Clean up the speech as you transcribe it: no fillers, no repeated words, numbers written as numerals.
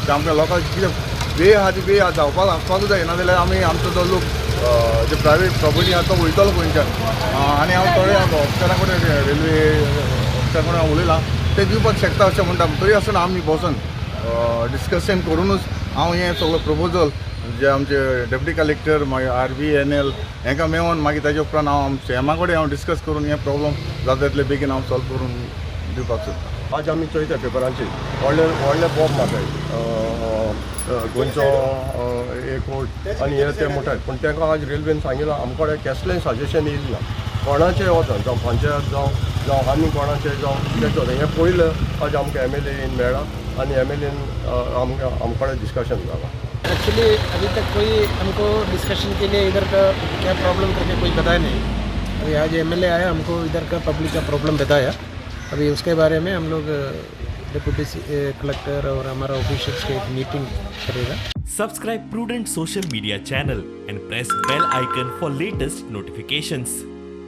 ते आमकां लोकांक कितें वे आहा ती वे जावपाक जाय, नाजाल्यार आमी आमचो जो लोक जे प्रायवेट प्रॉपर्टी आहा तो वयतलो गोंयच्यान. आनी हांव थोडे ऑफिसरां कडेन रेल्वे ऑफिसरा कडेन उलयलां, ते दिवपाक शकता अशें म्हणटा. तरी आसतना आमी बसून डिस्कशन करूनच हांव हें सगळो प्रपोजल जे आमचे डेप्युटी कलेक्टर मागीर RVNL हांकां मेळोन मागीर ताजे उपरांत हांव CMA कडेन हांव डिस्कस करून हें प्रॉब्लम जाता तितले बेगीन हांव सॉल्व करून दिवपाक सोदतां. आज आमी चोयता पेपरांचेर व्हडले बॉब मारताय गोंयचो एअरपोर्ट आनी हे ते म्हणटात, पूण तांकां आज रेल्वेन सांगिलां आमचे कडेन कसलेंय सजेशन येयलें ना. कोणाचें वचन जावं पंचायत जावं आनी कोणाचें जावं तेचो हें पयलें आज आमकां MLA मेळ्ळा आनी MLAन आमचे कडेन डिस्कशन जालां. एक्चुअली अभी तक कोई हमको डिस्कशन के लिए इधर का क्या प्रॉब्लम करके कोई बताया नहीं. अभी आज MLA आया, हमको इधर का पब्लिक का प्रॉब्लम बताया. अभी उसके बारे में हम लोग डिप्टी कलेक्टर और हमारा ऑफिशियल्स की एक मीटिंग करेगा. Subscribe Prudent social media channel and press bell icon for latest notifications.